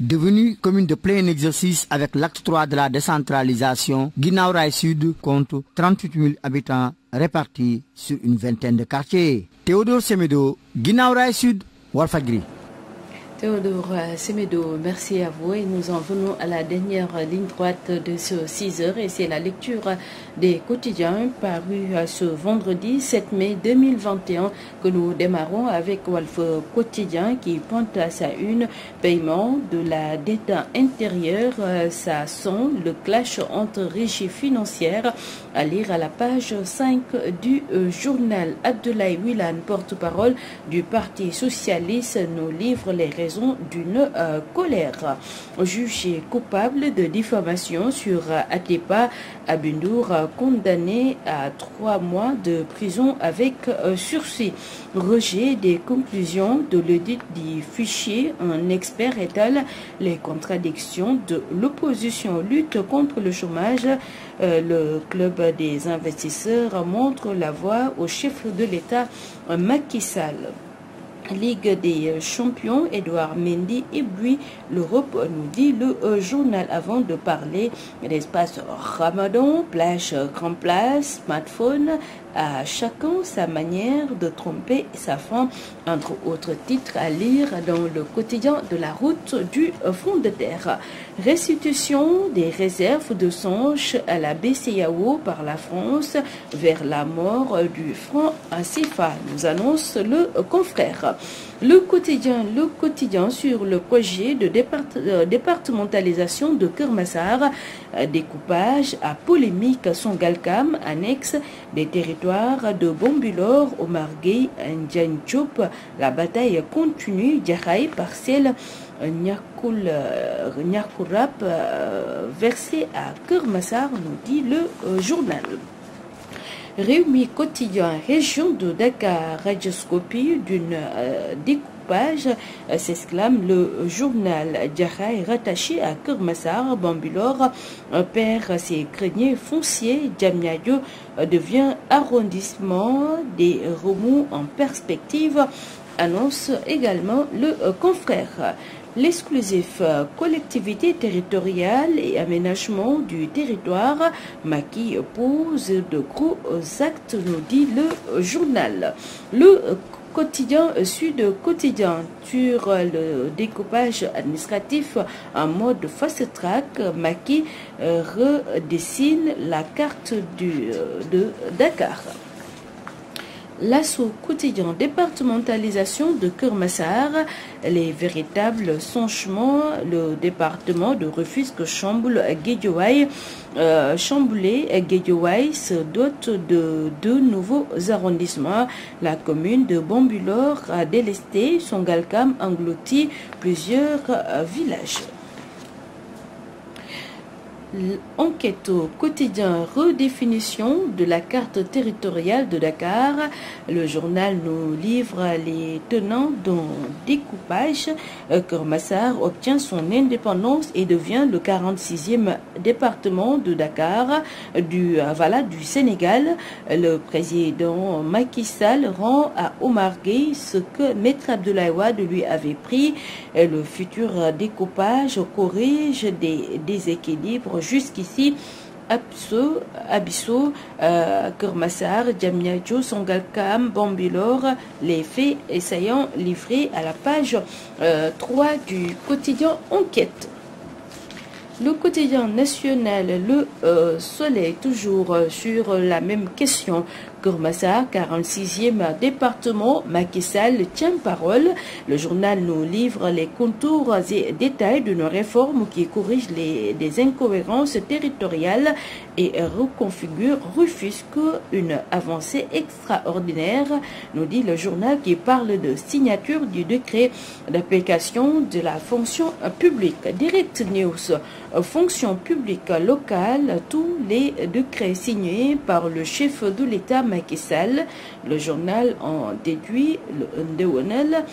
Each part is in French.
Devenue commune de plein exercice avec l'acte 3 de la décentralisation, Guinaw Rail Sud compte 38 000 habitants répartis sur une vingtaine de quartiers. Théodore Semedo, Guinaw Rail Sud, Walfadjri. Théodore Semedo, merci à vous et nous en venons à la dernière ligne droite de ce 6h et c'est la lecture des quotidiens parus ce vendredi 7 mai 2021 que nous démarrons avec Walf Quotidien qui pointe à sa une paiement de la dette intérieure. Ça sent le clash entre régies financières à lire à la page 5 du journal. Abdoulaye Wilane, porte-parole du Parti Socialiste, nous livre les raisons d'une colère. Jugé coupable de diffamation sur Atepa, Abindour condamné à 3 mois de prison avec sursis. Rejet des conclusions de l'audit du fichier, un expert étale les contradictions de l'opposition. Lutte contre le chômage, le club des investisseurs montre la voie au chef de l'État Macky Sall. Ligue des champions, Edouard Mendy éblouit l'Europe, nous dit le journal. Avant de parler d'espace Ramadan, plage, grand place, smartphone, à chacun sa manière de tromper sa femme, entre autres titres à lire dans le quotidien de la route du front de terre. Restitution des réserves de songe à la BCEAO par la France vers la mort du franc CFA, nous annonce le confrère. Le quotidien sur le projet de départementalisation de Keur Massar, découpage à polémique Sangalkam, annexe des territoires de Bambilor, Omar Gueye, Ndiagne Diop. La bataille continue, Diakhaï, parcelle Nyakourap, versé à Keur Massar, nous dit le journal. Réumi quotidien, région de Dakar, radioscopie d'une découpage, s'exclame le journal. Diakhaï rattaché à Keur Massar, Bambilor perd ses greniers fonciers. Diamniadio devient arrondissement, des remous en perspective, annonce également le confrère. L'exclusif collectivité territoriale et aménagement du territoire, Macky pose de gros actes, nous dit le journal. Le quotidien Sud Quotidien sur le découpage administratif en mode fast-track, Macky redessine la carte de Dakar. L'assaut quotidien, départementalisation de Keur Massar, les véritables changements, le département de Rufisque chamboule Guédiawaye, chamboulé Guédiawaye se dote de 2 nouveaux arrondissements. La commune de Bambilor a délesté, Sangalkam engloutit plusieurs villages. Enquête au quotidien, redéfinition de la carte territoriale de Dakar. Le journal nous livre les tenants d'un découpage. Keur Massar obtient son indépendance et devient le 46e département de Dakar du Sénégal. Le président Macky Sall rend à Omar Gueye ce que Maître Abdoulaye Wade lui avait pris. Le futur découpage corrige des déséquilibres jusqu'ici abyssaux, Keur Massar, Diamniadio, Sangalkam, Bambilor, les faits essayant livrés à la page 3 du quotidien Enquête. Le quotidien national, le Soleil, toujours sur la même question. Keur Massar, 46e département, Macky Sall tient parole. Le journal nous livre les contours et détails d'une réforme qui corrige des incohérences territoriales et reconfigure Rufisque, une avancée extraordinaire, nous dit le journal qui parle de signature du décret d'application de la fonction publique. Direct News, fonction publique locale, tous les décrets signés par le chef de l'État Macky Sall. Le journal en déduit le Ndewonel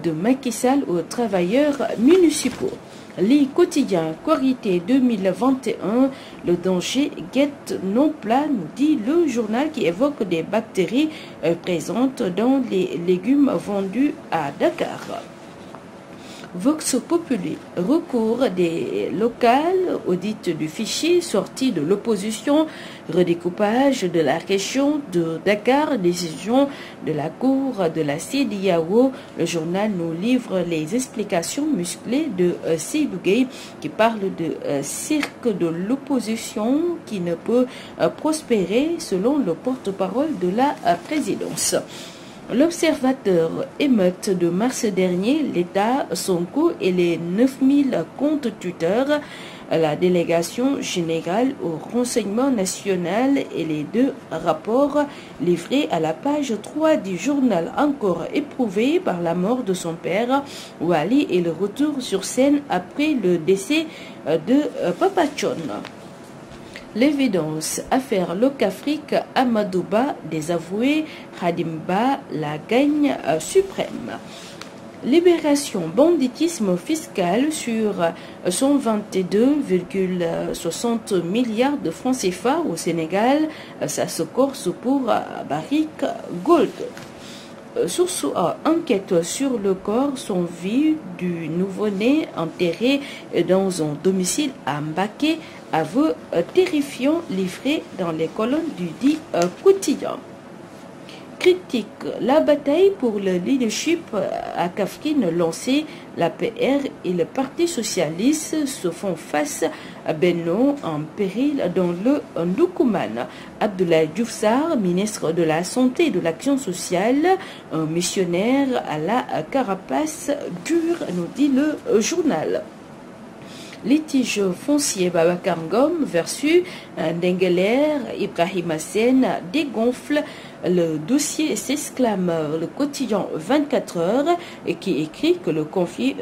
de Macky Sall aux travailleurs municipaux. Les quotidiens, Korité 2021, le danger guette non plat, nous dit le journal qui évoque des bactéries présentes dans les légumes vendus à Dakar. Vox Populi, recours des locales, audit du fichier, sortie de l'opposition, redécoupage de la région de Dakar, décision de la Cour de la CEDEAO. Le journal nous livre les explications musclées de Seydou Gueye qui parle de cirque de l'opposition qui ne peut prospérer selon le porte-parole de la présidence. L'Observateur, émeute de mars dernier, l'État, Sonko et les 9000 comptes tuteurs, la délégation générale au renseignement national et les 2 rapports livrés à la page 3 du journal encore éprouvé par la mort de son père, Wali, et le retour sur scène après le décès de Papa John. L'évidence, affaire Locafrique, Amadouba, désavoué, Khadimba, la gagne suprême. Libération, banditisme fiscal sur 122,60 milliards de francs CFA au Sénégal, ça se corse pour Barrick Gold. Source A, enquête sur le corps sans vie du nouveau-né enterré dans un domicile à Mbaké, aveu terrifiant livré dans les colonnes du dit quotidien. Critique, la bataille pour le leadership à Kaffrine lancée, la PR et le Parti socialiste se font face à Benno en péril dans le Ndoukoumane. Abdoulaye Diouf Sarr, ministre de la Santé et de l'Action sociale, un missionnaire à la carapace dure, nous dit le journal. Litige foncier Babacar Ngom versus Dengeler, Ibrahima Sène dégonfle le dossier, s'exclame le quotidien 24 heures et qui écrit que le conflit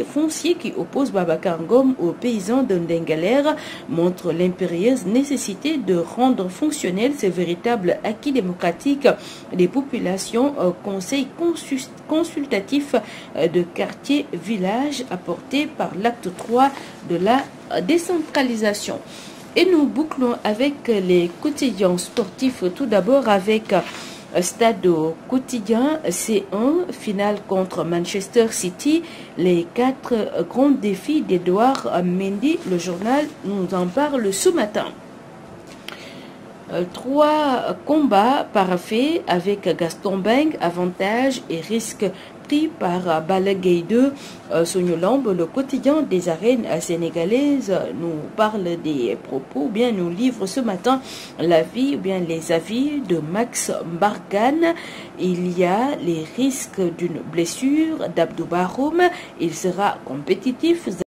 foncier qui oppose Babacar Ngom aux paysans de Dengeler montre l'impérieuse nécessité de rendre fonctionnel ce véritable acquis démocratique des populations au conseil consultatif de quartier-village apporté par l'acte 3 de la décentralisation. Et nous bouclons avec les quotidiens sportifs, tout d'abord avec Stade quotidien C1, finale contre Manchester City, les 4 grands défis d'Edouard Mendy. Le journal nous en parle ce matin. 3 combats paraffés avec Gaston Mbengue, avantages et risques pris par Balla Gaye 2. Sognolambe, le quotidien des arènes sénégalaises, nous parle des propos, ou bien nous livre ce matin l'avis, ou bien les avis de Max Mbargane. Il y a les risques d'une blessure d'Abdou Baroum. Il sera compétitif.